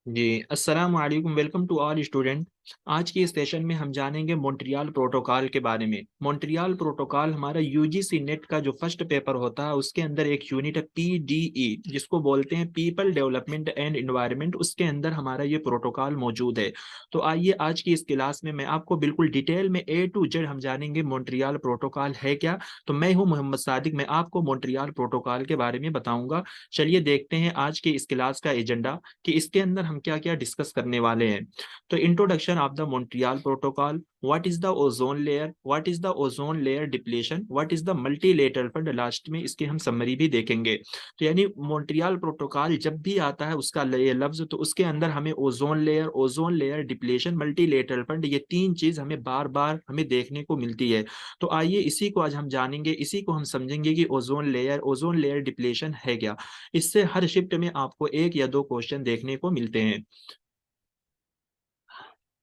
जी, अस्सलाम वालेकुम। Welcome to all student. आज की इस सेशन में हम जानेंगे मॉन्ट्रियल प्रोटोकॉल के बारे में। मॉन्ट्रियल प्रोटोकॉल हमारा यूजीसी नेट का जो फर्स्ट पेपर होता है उसके अंदर एक यूनिट है पीडीई, जिसको बोलते हैं पीपल डेवलपमेंट एंड एनवायरनमेंट। उसके अंदर हमारा ये प्रोटोकॉल मौजूद है। तो आइए आज की इस क्लास में मैं आपको बिल्कुल डिटेल में ए टू जेड हम जानेंगे मॉन्ट्रियल प्रोटोकॉल है क्या। तो मैं हूँ मोहम्मद सादिक, मैं आपको मॉन्ट्रियल प्रोटोकॉल के बारे में बताऊंगा। चलिए देखते हैं आज की इस क्लास का एजेंडा कि इसके अंदर हम क्या क्या डिस्कस करने वाले हैं। तो introduction of the Montreal protocol, what is the ozone layer, what is the ozone layer depletion, what is the multilateral fund, last में इसके हम समरी भी देखेंगे। तो यानी मॉन्ट्रियल प्रोटोकॉल जब भी आता है उसका ये लफ्ज, तो उसके अंदर हमें ozone layer depletion, multilateral fund, ये तीन चीज हमें बार बार हमें देखने को मिलती है। तो आइए इसी को आज हम जानेंगे, इसी को हम समझेंगे कि ओजोन लेयर डिप्लीशन है क्या। इससे हर शिफ्ट में आपको एक या दो क्वेश्चन देखने को मिलते हैं।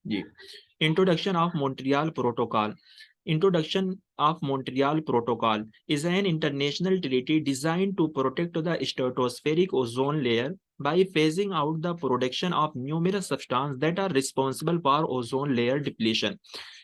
जी, introduction of Montreal protocol. Introduction of Montreal protocol is an international treaty designed to protect the stratospheric ozone layer by phasing out the production of numerous substances that are responsible for ozone layer depletion।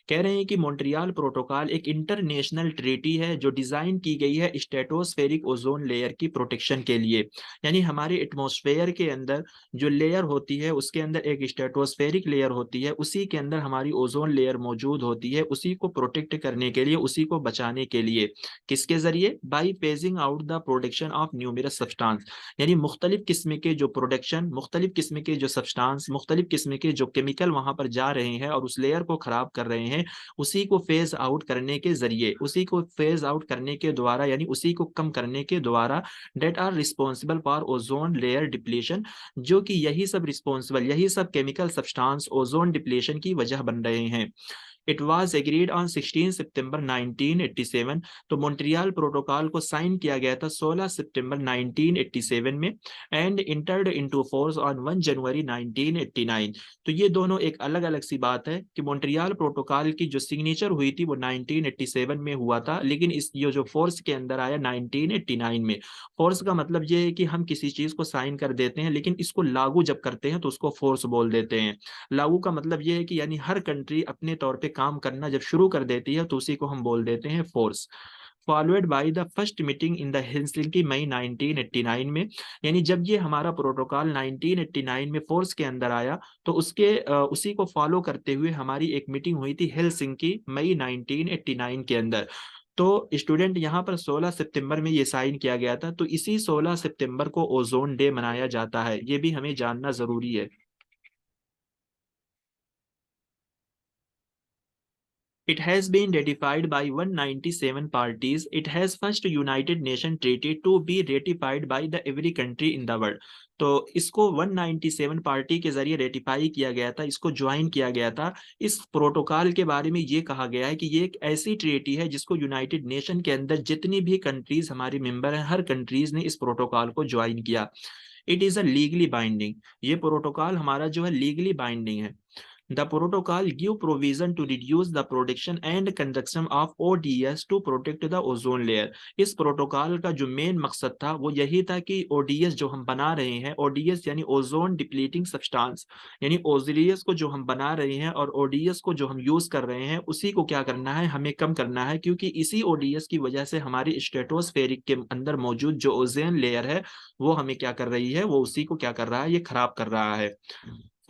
कह रहे हैं कि Montreal protocol एक international treaty है जो design की गई है स्ट्रेटोस्फेरिक ओजोन लेयर की प्रोटेक्शन के लिए। यानी हमारे एटमॉस्फेयर के अंदर जो लेयर होती है उसके अंदर एक स्ट्रेटोस्फेरिक लेयर होती है, उसी के अंदर हमारी ओजोन लेयर मौजूद होती है, उसी को प्रोटेक्ट करने के लिए, उसी को बचाने के लिए। किसके जरिए? By phasing out the production of numerous substance. यानी मुख्तलिफ किस्म के जो प्रोडक्शन, मुख्तलिफ किस्म के जो सब्सटेंस, मुख्तलिफ किस्म के जो केमिकल वहां पर जा रहे हैं और उस लेयर को खराब कर रहे हैं, उसी को फेज आउट करने के जरिए, उसी को फेज आउट करने के द्वारा, यानी उसी को कम करने के द्वारा, that are responsible for ozone layer depletion. जो कि यही सब रिस्पॉन्सिबल, यही सब केमिकल सब्सटेंस ओजोन डिप्लीशन की वजह बन रहे हैं। इट वाज एग्रीड ऑन 16 सितंबर 1987। तो मॉन्ट्रियल प्रोटोकॉल को साइन किया गया था 16 सितंबर 1987 में, and entered into force on 1 जनवरी 1989। तो ये दोनों एक अलग अलग सी बात है कि मॉन्ट्रियल प्रोटोकॉल की जो सिग्नेचर हुई थी वो 1987 में हुआ था, लेकिन इस ये जो फोर्स के अंदर आया 1989 में। फोर्स का मतलब ये है कि हम किसी चीज को साइन कर देते हैं, लेकिन इसको लागू जब करते हैं तो उसको फोर्स बोल देते हैं। लागू का मतलब ये है कि यानी हर कंट्री अपने तौर पे काम करना जब शुरू कर देती है तो उसी को हम बोल देते हैं force. Followed by the first meeting in the Helsinki May 1989 में। यानी जब ये हमारा प्रोटोकॉल 1989 में फोर्स के अंदर आया, तो उसी को फॉलो करते हुए हमारी एक मीटिंग हुई थी हेलसिंकी मई 1989 के अंदर। तो स्टूडेंट यहाँ पर 16 सितंबर में ये साइन किया गया था, तो इसी 16 सितंबर को ओजोन डे मनाया जाता है, ये भी हमें जानना जरूरी है। It has been ratified by 197 parties. It has first United Nation treaty to be ratified by the every country in the world. तो इसको 197 पार्टी के जरिए रेटिफाई किया गया था, इसको ज्वाइन किया गया था। इस प्रोटोकॉल के बारे में ये कहा गया है कि ये एक ऐसी ट्रीटी है जिसको यूनाइटेड नेशन के अंदर जितनी भी कंट्रीज हमारी मेंबर हैं, हर कंट्रीज ने इस प्रोटोकॉल को ज्वाइन किया। It is a legally binding. ये प्रोटोकॉल हमारा जो है लीगली बाइंडिंग है। The protocol give provision to reduce the production and consumption of ODS to protect the ozone layer। इस प्रोटोकॉल का जो मेन मकसद था वो यही था कि ओडीएस जो हम बना रहे हैं, ओडीएस यानी ओजोन डिप्लीटिंग सब्सटेंस, यानी ओडीएस को जो हम बना रहे हैं और ओडीएस को जो हम यूज कर रहे हैं, उसी को क्या करना है, हमें कम करना है। क्योंकि इसी ओडीएस की वजह से हमारी स्ट्रेटोस्फेरिक के अंदर मौजूद जो ओजोन लेयर है वो हमें क्या कर रही है, वो उसी को क्या कर रहा है, ये खराब कर रहा है।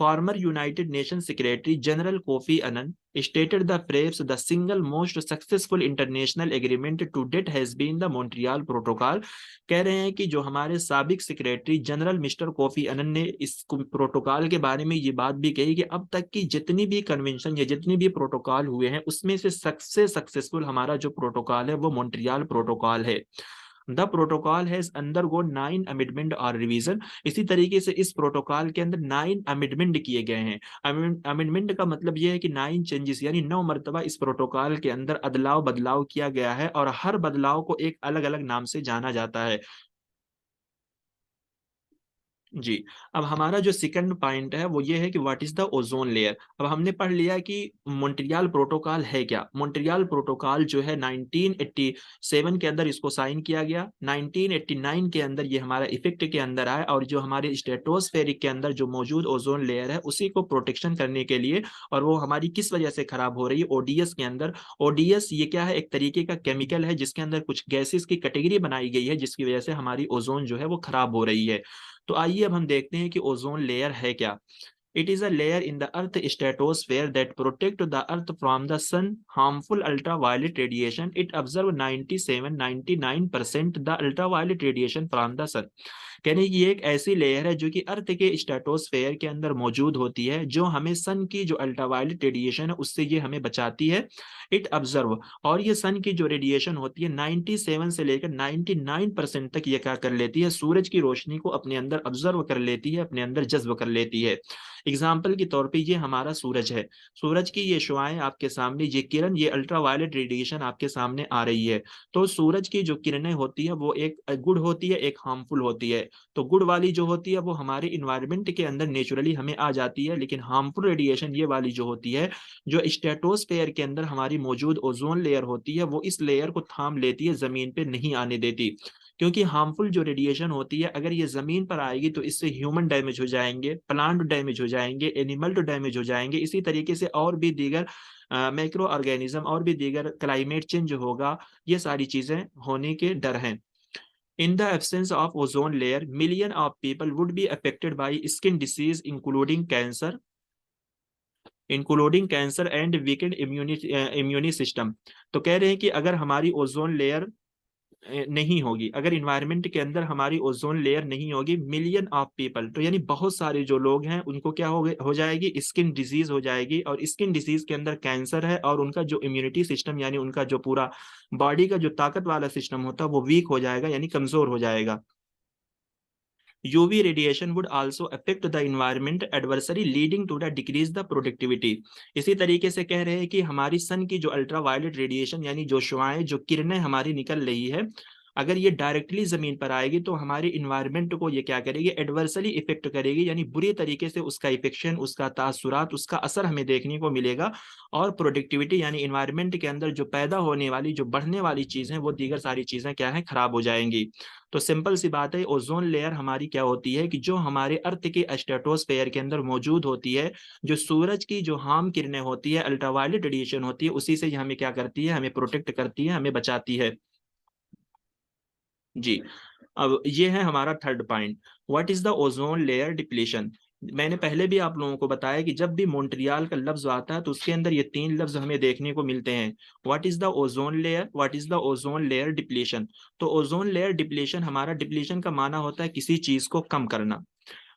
Former United Nations Secretary General Kofi Annan stated the phrase the single most successful international agreement to date has been the Montreal Protocol। कह रहे हैं कि जो हमारे साबिक सेक्रेटरी जनरल मिस्टर कोफी अनन ने इस प्रोटोकॉल के बारे में ये बात भी कही कि अब तक की जितनी भी कन्वेंशन या जितनी भी प्रोटोकॉल हुए हैं उसमें से सबसे सक्सेसफुल हमारा जो प्रोटोकॉल है वो मॉन्ट्रियल प्रोटोकॉल है। The protocol has undergo 9 amendment और रिवीजन। इसी तरीके से इस प्रोटोकॉल के अंदर 9 अमेंडमेंट किए गए हैं। अमेंडमेंट का मतलब यह है कि 9 चेंजेस, यानी 9 मरतबा इस प्रोटोकॉल के अंदर अदलाव बदलाव किया गया है, और हर बदलाव को एक अलग अलग नाम से जाना जाता है। जी। अब हमारा जो सेकंड पॉइंट है वो ये है कि what is the ozone layer. अब हमने पढ़ लिया कि मॉन्ट्रियल प्रोटोकॉल है क्या। मॉन्ट्रियल प्रोटोकॉल जो है 1987 के अंदर इसको साइन किया गया। 1989 के अंदर ये हमारा इफेक्ट के अंदर आया और जो हमारे स्ट्रेटोस्फेरिक के अंदर जो मौजूद ओजोन लेयर है उसी को प्रोटेक्शन करने के लिए, और वो हमारी किस वजह से खराब हो रही है, ओडीएस के अंदर। ओडीएस ये क्या है, एक तरीके का केमिकल है जिसके अंदर कुछ गैसेस की कैटेगरी बनाई गई है जिसकी वजह से हमारी ओजोन जो है वो खराब हो रही है। तो आइए अब हम देखते हैं कि ओजोन लेयर है क्या। It is a layer in the Earth stratosphere that protect the Earth from the sun harmful ultraviolet radiation. It absorbs 97-99% the ultraviolet radiation from the sun. यानी ये एक ऐसी लेयर है जो कि अर्थ के स्ट्रेटोस्फेयर के अंदर मौजूद होती है, जो हमें सन की जो अल्ट्रावायलेट रेडिएशन है उससे ये हमें बचाती है। इट ऑब्जर्व, और ये सन की जो रेडिएशन होती है 97 से लेकर 99% तक ये क्या कर लेती है, सूरज की रोशनी को अपने अंदर ऑब्जर्व कर लेती है, अपने अंदर जज्ब कर लेती है। एग्जाम्पल के तौर पे ये हमारा सूरज है। सूरज की ये शुआएं आपके सामने, ये किरण, ये अल्ट्रावायलेट रेडिएशन आपके सामने आ रही है। तो सूरज की जो किरणें होती है वो एक गुड होती है, एक हार्मफुल होती है। तो गुड वाली जो होती है वो हमारे इन्वायरमेंट के अंदर नेचुरली हमें आ जाती है, लेकिन हार्मफुल रेडिएशन ये वाली जो होती है, जो स्ट्रेटोस्फेयर के अंदर हमारी मौजूद ओजोन लेयर होती है, वो इस लेयर को थाम लेती है, जमीन पे नहीं आने देती। क्योंकि हार्मफुल जो रेडिएशन होती है अगर ये जमीन पर आएगी तो इससे ह्यूमन डैमेज हो जाएंगे, प्लांट डैमेज हो जाएंगे, एनिमल डैमेज हो जाएंगे, इसी तरीके से और भी दीगर माइक्रो ऑर्गेनिज्म और भी दीगर, क्लाइमेट चेंज होगा, ये सारी चीजें होने के डर हैं। In the absence of ozone layer, million of people would be affected by skin disease, including cancer and weakened immune system. तो कह रहे हैं कि अगर हमारी ओजोन लेयर नहीं होगी, अगर इन्वायरमेंट के अंदर हमारी ओजोन लेयर नहीं होगी, मिलियन ऑफ पीपल, तो यानी बहुत सारे जो लोग हैं उनको क्या हो जाएगी, स्किन डिजीज हो जाएगी। और स्किन डिजीज के अंदर कैंसर है, और उनका जो इम्यूनिटी सिस्टम यानी उनका जो पूरा बॉडी का जो ताकत वाला सिस्टम होता है वो वीक हो जाएगा, यानी कमजोर हो जाएगा। UV radiation would also affect the environment adversely, leading to the decrease the productivity. इसी तरीके से कह रहे हैं कि हमारी सन की जो अल्ट्रावायलेट रेडिएशन यानी जो शुआएं, जो किरणें हमारी निकल रही है, अगर ये डायरेक्टली जमीन पर आएगी तो हमारे इन्वायरमेंट को ये क्या करेगी, एडवर्सली इफेक्ट करेगी, यानी बुरी तरीके से उसका इफेक्शन, उसका तासुरात, उसका असर हमें देखने को मिलेगा। और प्रोडक्टिविटी यानी इन्वायरमेंट के अंदर जो पैदा होने वाली, जो बढ़ने वाली चीजें, वो दीगर सारी चीजें क्या है, खराब हो जाएंगी। तो सिंपल सी बात है, ओजोन लेयर हमारी क्या होती है कि जो हमारे अर्थ के स्ट्रेटोस्फेयर के अंदर मौजूद होती है, जो सूरज की जो हार्म किरणें होती है, अल्ट्रावायलेट रेडिएशन होती है, उसी से ये हमें क्या करती है, हमें प्रोटेक्ट करती है, हमें बचाती है। जी। अब ये है हमारा third point, what is the ozone layer depletion. मैंने पहले भी आप लोगों को बताया कि जब भी मॉन्ट्रियल का लफ्ज आता है तो उसके अंदर ये तीन लफ्ज हमें देखने को मिलते हैं, what is the ozone layer, what is the ozone layer depletion. तो ओजोन लेयर डिप्लीशन, हमारा डिप्लीशन का माना होता है किसी चीज को कम करना।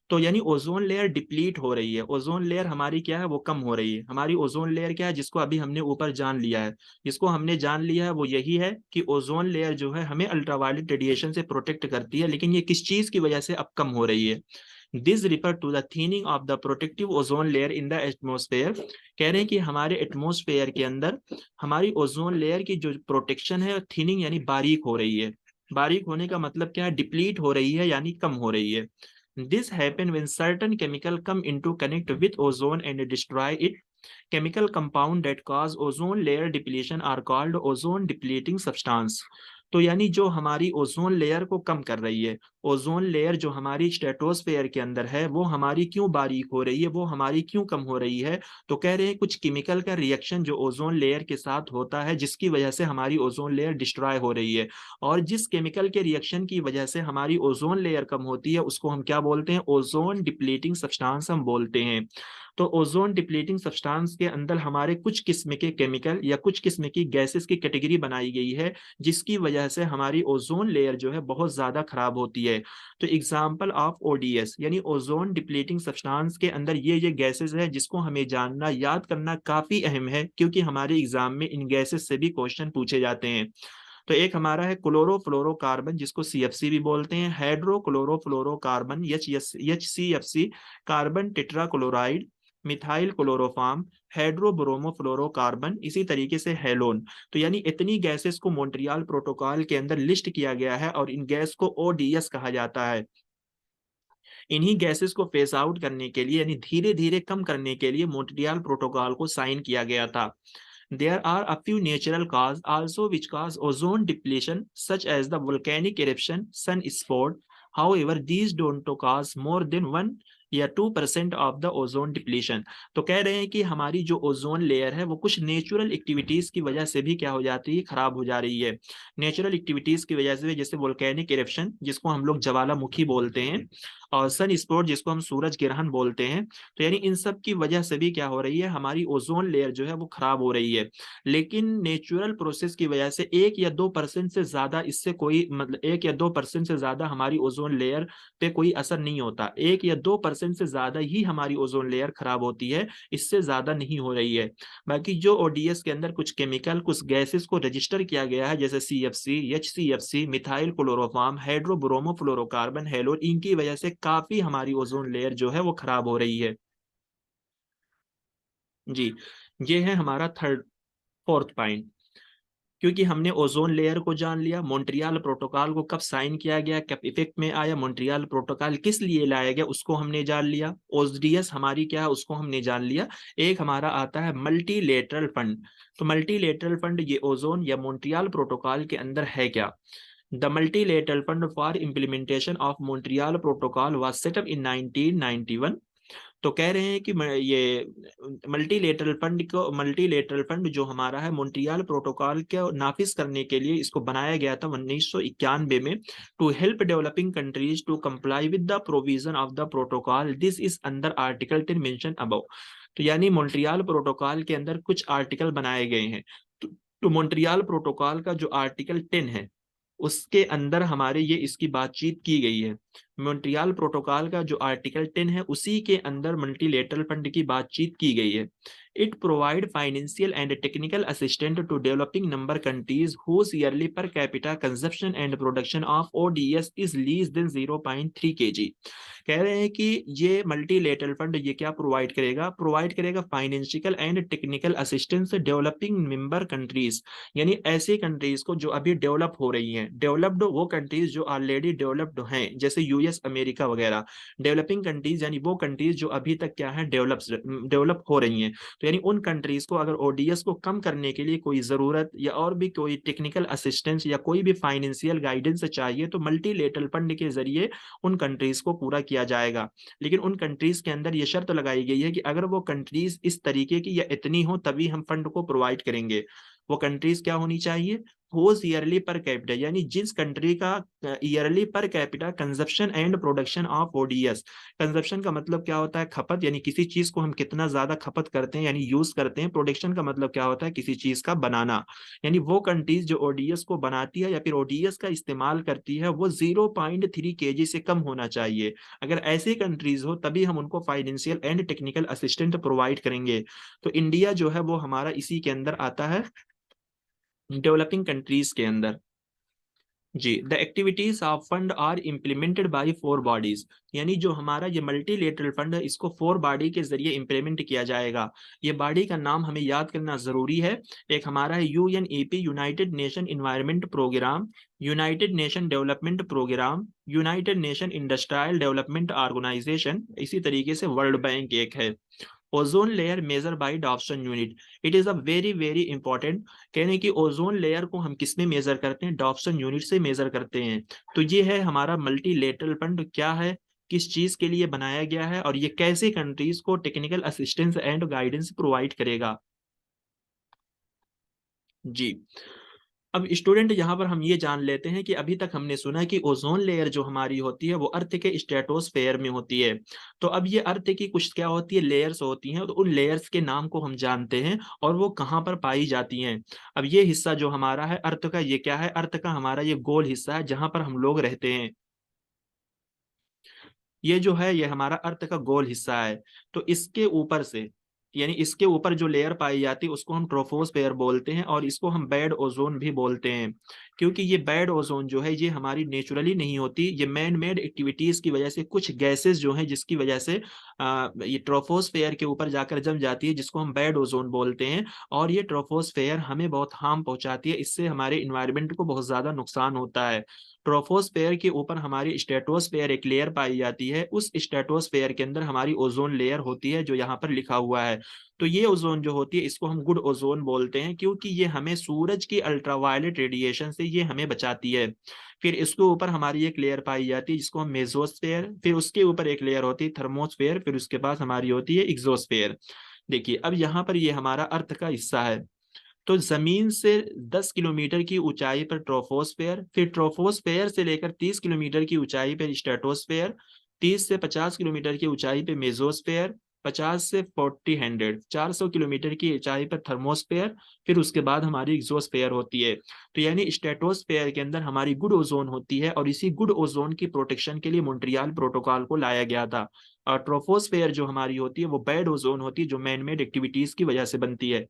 तो यानी ओजोन लेयर डिप्लीट हो रही है, ओजोन लेयर हमारी क्या है, वो कम हो रही है। हमारी ओजोन लेयर क्या है, जिसको अभी हमने ऊपर जान लिया है, जिसको हमने जान लिया है वो यही है कि ओजोन लेयर जो है हमें अल्ट्रावायलेट रेडिएशन से प्रोटेक्ट करती है, लेकिन ये किस चीज की वजह से अब कम हो रही है। This refer to the thinning of the protective ozone layer in the atmosphere. कह रहे हैं कि हमारे एटमोस्फेयर के अंदर हमारी ओजोन लेयर की जो प्रोटेक्शन है, थीनिंग यानी बारीक हो रही है। बारीक होने का मतलब क्या है, डिप्लीट हो रही है यानी कम हो रही है। This happen when certain chemical come into connect with ozone and destroy it. Chemical compound that cause ozone layer depletion are called ozone depleting substance. तो यानी जो हमारी ओजोन लेयर को कम कर रही है, ओजोन लेयर जो हमारी स्ट्रेटोस्फेयर के अंदर है वो हमारी क्यों बारीक हो रही है, वो हमारी क्यों कम हो रही है। तो कह रहे हैं कुछ केमिकल का रिएक्शन जो ओजोन लेयर के साथ होता है, जिसकी वजह से हमारी ओजोन लेयर डिस्ट्रॉय हो रही है। और जिस केमिकल के रिएक्शन की वजह से हमारी ओजोन लेयर कम होती है उसको हम क्या बोलते हैं, ओजोन डिप्लीटिंग सब्सटेंस हम बोलते हैं। तो ओजोन डिप्लीटिंग सब्सटेंस के अंदर हमारे कुछ किस्म के केमिकल या कुछ किस्म की गैसेस की कैटेगरी बनाई गई है, जिसकी वजह से हमारी ओजोन लेयर जो है बहुत ज्यादा खराब होती है। तो एग्जांपल ऑफ ओडीएस यानी ओजोन डिप्लीटिंग सब्सटेंस के अंदर ये गैसेस है, जिसको हमें जानना, याद करना काफी अहम है, क्योंकि हमारे एग्जाम में इन गैसेस से भी क्वेश्चन पूछे जाते हैं। तो एक हमारा है क्लोरोफ्लोरोकार्बन, जिसको सीएफसी भी बोलते हैं, hydrochlorofluorocarbon HCFC, carbon tetrachloride, methyl chloroform, hydrobromofluorocarbon, इसी तरीके से हेलोन। तो यानी इतनी गैसेस को मॉन्ट्रियल प्रोटोकॉल के अंदर लिस्ट किया गया है और इन गैस को ओडीएस कहा जाता है। इन्हीं गैसेस को फेस आउट करने के लिए यानी धीरे धीरे कम करने के लिए मॉन्ट्रियल प्रोटोकॉल को साइन किया गया था। There are a few natural causes also which cause ozone depletion, such as the volcanic eruption, sunspot. However, these don't cause more than 1 या 2% ऑफ द ओजोन डिप्लीशन। तो कह रहे हैं कि हमारी जो ओजोन लेयर है वो कुछ नेचुरल एक्टिविटीज की वजह से भी क्या हो जाती है, खराब हो जा रही है। नेचुरल एक्टिविटीज की वजह से, जैसे वोल्केनिक इरेप्शन जिसको हम लोग ज्वालामुखी बोलते हैं, और सन स्पॉट जिसको हम सूरज ग्रहण बोलते हैं, तो यानी इन सब की वजह से भी क्या हो रही है, हमारी ओजोन लेयर जो है वो खराब हो रही है। लेकिन नेचुरल प्रोसेस की वजह से 1 या 2% से ज्यादा इससे कोई मतलब 1 या 2% से ज्यादा हमारी ओजोन लेयर पे कोई असर नहीं होता। 1 या 2% से ज्यादा ही हमारी ओजोन लेयर खराब होती है, इससे ज्यादा नहीं हो रही है। बाकी जो ओडीएस के अंदर कुछ केमिकल, कुछ गैसेस को रजिस्टर किया गया है, जैसे सीएफसी, एचसीएफसी, मिथाइल क्लोरोफॉर्म, हाइड्रोब्रोमोफ्लोरोकार्बन, हैलोर, इनकी वजह से काफी हमारी ओजोन लेयर जो है वो खराब हो रही है। जी, ये है हमारा थर्ड फोर्थ पॉइंट। क्योंकि हमने ओजोन लेयर को जान लिया, मॉन्ट्रियल प्रोटोकॉल को कब साइन किया गया, कब इफेक्ट में आया, मॉन्ट्रियल प्रोटोकॉल किस लिए लाया गया उसको हमने जान लिया, ओडीएस हमारी क्या है उसको हमने जान लिया। एक हमारा आता है मल्टीलेटरल फंड। तो मल्टीलेटरल फंड ये ओजोन या मॉन्ट्रियल प्रोटोकॉल के अंदर है क्या। The multilateral fund for implementation of Montreal protocol was set up in 1991। तो कह रहे हैं कि ये मल्टीलेटरल फंड जो हमारा है मॉन्ट्रियल प्रोटोकॉल के नाफिज करने के लिए इसको बनाया गया था 1991 में, to help developing countries to comply with the provision of the protocol, this is under article 10 mention above. तो यानी मॉन्ट्रियल प्रोटोकॉल के अंदर कुछ आर्टिकल बनाए गए हैं। तो मॉन्ट्रियल प्रोटोकॉल का जो आर्टिकल 10 है उसके अंदर हमारे ये इसकी बातचीत की गई है। मॉन्ट्रियल प्रोटोकॉल का जो आर्टिकल 10 है उसी के अंदर मल्टीलेटरल फंड की बातचीत की गई है। It provide financial and technical assistant to developing number countries whose yearly per capita consumption and production of ODS is less than 0.3 kg। कह रहे हैं कि ये मल्टीलेटरल फंड ये क्या प्रोवाइड करेगा financial and technical assistance developing member countries, यानी ऐसे कंट्रीज को जो अभी डेवलप हो रही हैं। डेवलप्ड वो कंट्रीज जो ऑलरेडी डेवलप्ड हैं, जैसे यूएस, अमेरिका वगैरह। डेवलपिंग कंट्रीज यानी वो कंट्रीज जो अभी तक क्या है, डेवलप हो रही हैं। तो यानी उन कंट्रीज को अगर ओडीएस को कम करने के लिए कोई जरूरत या और भी कोई टेक्निकल असिस्टेंस या कोई भी फाइनेंशियल गाइडेंस चाहिए तो मल्टीलेटरल फंड के जरिए उन कंट्रीज को पूरा किया जाएगा। लेकिन उन कंट्रीज के अंदर ये शर्त लगाई गई है कि अगर वो कंट्रीज इस तरीके की या इतनी हो तभी हम फंड को प्रोवाइड करेंगे। वो कंट्रीज क्या होनी चाहिए, होज ईयरली पर कैपिटा, यानी जिस कंट्री का yearly per capita consumption and production of ODS. Consumption का मतलब क्या होता है, खपत, यानी किसी चीज को हम कितना ज्यादा खपत करते हैं यानी यूज करते हैं। प्रोडक्शन का मतलब क्या होता है, किसी चीज का बनाना। यानी वो कंट्रीज जो ओडीएस को बनाती है या फिर ओडीएस का इस्तेमाल करती है वो 0.3 kg से कम होना चाहिए। अगर ऐसी कंट्रीज हो तभी हम उनको financial and technical assistant provide करेंगे। तो इंडिया जो है वो हमारा इसी के अंदर आता है, डेवलपिंग कंट्रीज के अंदर। जी, the activities of fund are implemented by 4 bodies, यानी जो हमारा ये मल्टीलेटरल फंड है इसको 4 बॉडी के जरिए इम्प्लीमेंट किया जाएगा। ये बॉडी का नाम हमें याद करना जरूरी है। एक हमारा है UNEP, United Nation environment programme, United Nation development programme, United Nation industrial development organisation, इसी तरीके से वर्ल्ड बैंक एक है। Ozone layer measure by Dobson unit, it is a very very important. कहने की ओजोन लेयर को हम किस में मेजर करते हैं, डॉप्सन यूनिट से मेजर करते हैं। तो ये है हमारा मल्टीलेटरल फंड क्या है, किस चीज के लिए बनाया गया है और ये कैसे कंट्रीज को technical assistance and guidance provide करेगा। जी, अब स्टूडेंट यहाँ पर हम ये जान लेते हैं कि अभी तक हमने सुना कि ओजोन लेयर जो हमारी होती है वो अर्थ के स्ट्रेटोस्फेयर में होती है। तो अब ये अर्थ की कुछ क्या होती है, लेयर्स होती हैं, तो उन लेयर्स के नाम को हम जानते हैं और वो कहाँ पर पाई जाती हैं। अब ये हिस्सा जो हमारा है अर्थ का, ये क्या है, अर्थ का हमारा ये गोल हिस्सा है जहां पर हम लोग रहते हैं। ये जो है ये हमारा अर्थ का गोल हिस्सा है। तो इसके ऊपर से यानी इसके ऊपर जो लेयर पाई जाती है उसको हम ट्रोपोस्फेयर बोलते हैं और इसको हम बेड ओजोन भी बोलते हैं। क्योंकि ये बेड ओजोन जो है ये हमारी नेचुरली नहीं होती, ये मैन मेड एक्टिविटीज की वजह से कुछ गैसेस जो है जिसकी वजह से ये ट्रोपोस्फेयर के ऊपर जाकर जम जाती है, जिसको हम बेड ओजोन बोलते हैं। और ये ट्रोपोस्फेयर हमें बहुत हार्म पहुंचाती है, इससे हमारे इन्वायरमेंट को बहुत ज्यादा नुकसान होता है। ट्रोपोस्फेयर के ऊपर हमारी स्ट्रेटोस्फेयर एक लेयर पाई जाती है। उस स्ट्रेटोस्फेयर के अंदर हमारी ओजोन लेयर होती है, जो यहाँ पर लिखा हुआ है। तो ये ओजोन जो होती है, इसको हम गुड ओजोन बोलते हैं, क्योंकि ये हमें सूरज की अल्ट्रावायलेट रेडिएशन से ये हमें बचाती है। फिर इसके ऊपर हमारी एक लेयर पाई जाती है जिसको हम मेसोस्फेयर, फिर उसके ऊपर एक लेयर होती है थर्मोस्फेयर, फिर उसके पास हमारी होती है एग्जोस्फेयर। देखिए अब यहाँ पर ये हमारा अर्थ का हिस्सा है। तो जमीन से 10 किलोमीटर की ऊंचाई पर ट्रोपोस्फेयर, फिर ट्रोपोस्फेयर से लेकर 30 किलोमीटर की ऊंचाई पर स्ट्रेटोस्फेयर, 30 से 50 किलोमीटर की ऊंचाई पे मेसोस्फेयर, 50 से 400 किलोमीटर की ऊंचाई पर थर्मोस्फेयर, फिर उसके बाद हमारी एग्जोस्फेयर होती है। तो यानी स्ट्रेटोस्फेयर के अंदर हमारी गुड ओजोन होती है, और इसी गुड ओजोन की प्रोटेक्शन के लिए मॉन्ट्रियल प्रोटोकॉल को लाया गया था। और ट्रोपोस्फेयर जो हमारी होती है वो बैड ओजोन होती है, जो मैन मेड एक्टिविटीज की वजह से बनती है।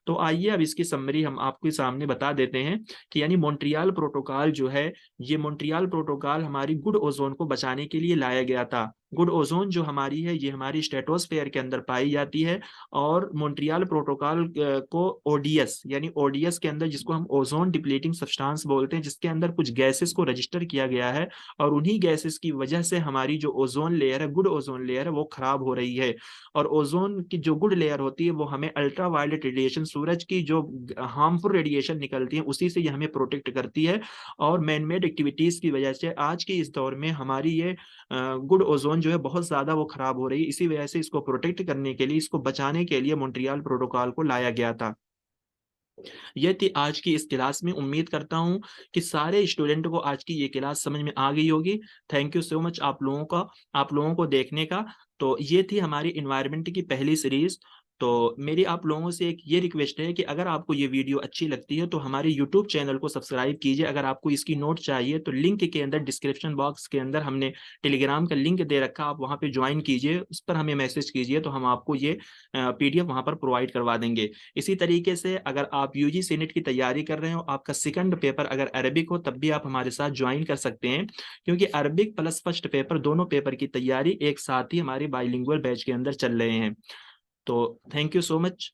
तो आइए अब इसकी समरी हम आपके सामने बता देते हैं कि यानी मॉन्ट्रियल प्रोटोकॉल जो है, ये मॉन्ट्रियल प्रोटोकॉल हमारी गुड ओजोन को बचाने के लिए लाया गया था। गुड ओजोन जो हमारी है ये हमारी स्ट्रेटोस्फेयर के अंदर पाई जाती है, और मॉन्ट्रियल प्रोटोकॉल को ओडीएस यानी ओडीएस के अंदर, जिसको हम ओजोन डिप्लीटिंग सब्सटेंस बोलते हैं, जिसके अंदर कुछ गैसेस को रजिस्टर किया गया है, और उन्हीं गैसेस की वजह से हमारी जो ओजोन लेयर है, गुड ओजोन लेयर है, वो खराब हो रही है। और ओजोन की जो गुड लेयर होती है वो हमें अल्ट्रावायलेट रेडिएशन, सूरज की जो हार्मफुल रेडिएशन निकलती है उसी से ये हमें प्रोटेक्ट करती है। और मैनमेड एक्टिविटीज की वजह से आज के इस दौर में हमारी ये गुड ओजोन जो है बहुत ज्यादा वो खराब हो रही है। इसी वजह से इसको प्रोटेक्ट करने के लिए, इसको बचाने के लिए मॉन्ट्रियल प्रोटोकॉल को लाया गया था। ये थी आज की इस क्लास में। उम्मीद करता हूँ कि सारे स्टूडेंट को आज की ये क्लास समझ में आ गई होगी। थैंक यू सो मच आप लोगों को देखने का। तो ये थी हमारी इन्वायरमेंट की पहली सीरीज। तो मेरी आप लोगों से एक ये रिक्वेस्ट है कि अगर आपको ये वीडियो अच्छी लगती है तो हमारे यूट्यूब चैनल को सब्सक्राइब कीजिए। अगर आपको इसकी नोट चाहिए तो लिंक के अंदर, डिस्क्रिप्शन बॉक्स के अंदर हमने टेलीग्राम का लिंक दे रखा, आप वहाँ पे ज्वाइन कीजिए, उस पर हमें मैसेज कीजिए, तो हम आपको ये पीडीएफ वहाँ पर प्रोवाइड करवा देंगे। इसी तरीके से अगर आप यूजीसी नेट की तैयारी कर रहे हो, आपका सेकंड पेपर अगर अरबिक हो, तब भी आप हमारे साथ ज्वाइन कर सकते हैं, क्योंकि अरबिक प्लस फर्स्ट पेपर दोनों पेपर की तैयारी एक साथ ही हमारे बाइलिंगुअल बैच के अंदर चल रहे हैं। तो थैंक यू सो मच।